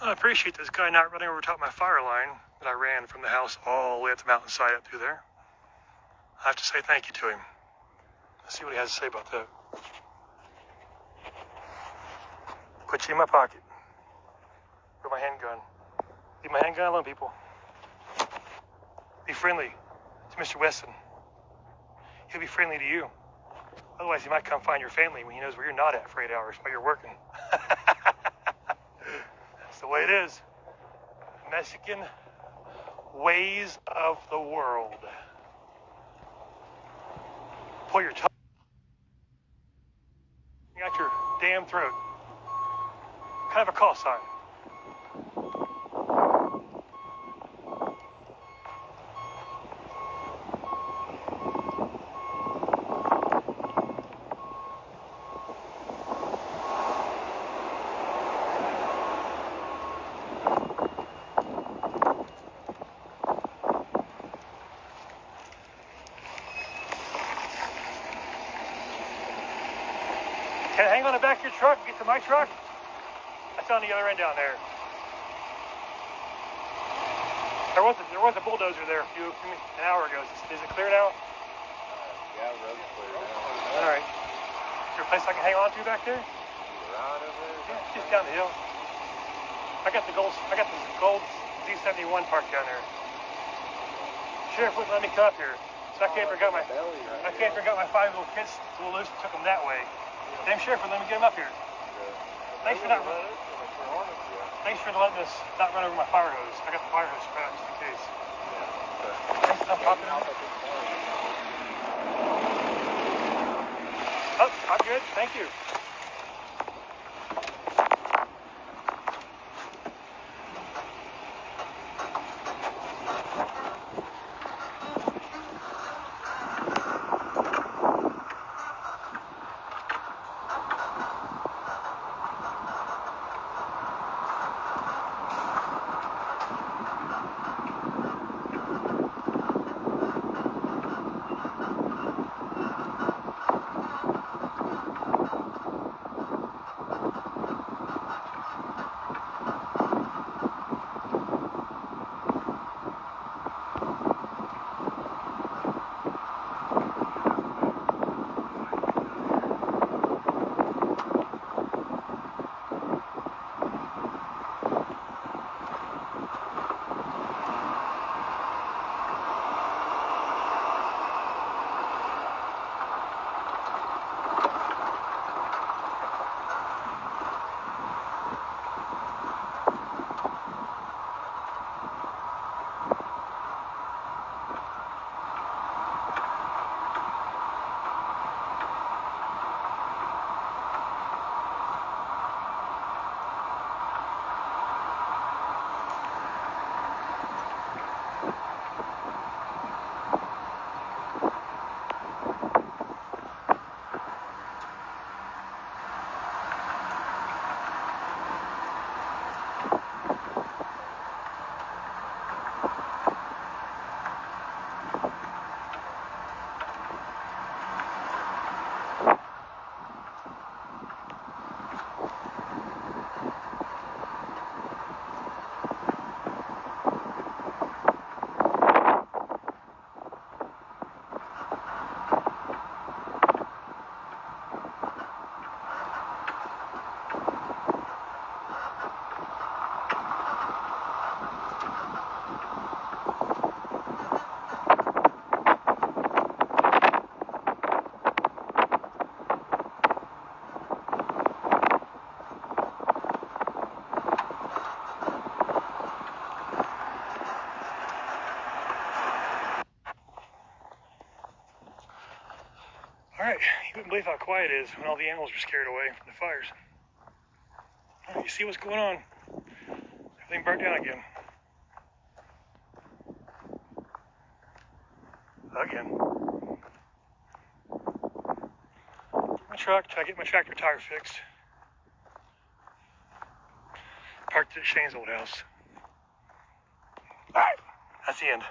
I appreciate this guy not running over top my fire line that I ran from the house all the way up the mountainside up through there. I have to say thank you to him. Let's see what he has to say about that. Put you in my pocket. With my handgun. Leave my handgun alone, people. Be friendly to Mr. Weston. He'll be friendly to you. Otherwise, he might come find your family when he knows where you're not at for 8 hours while you're working. That's the way it is. Mexican ways of the world. Pull your tongue out your damn throat. Kind of a call sign. Can I hang on the back of your truck and get to my truck? That's on the other end down there. There was a bulldozer there an hour ago. Is it clear now? Yeah, the road's clear now. All right. Is there a place I can hang on to back there? Right over there? Yeah, just down the hill. I got the gold Z71 parked down there. Sheriff wouldn't let me come up here, so I can't forget my 5 little kids a little loose and took them that way. Damn sheriff would let me get them up here. Thanks for letting us not run over my fire hose. I got the fire hose spread out just in case. Thanks for popping out. Oh, I'm good. Thank you. All right, you wouldn't believe how quiet it is when all the animals are scared away from the fires. All right, you see what's going on? Everything burnt down again. Again. My truck, try to get my tractor tire fixed. Parked at Shane's old house. All right, that's the end.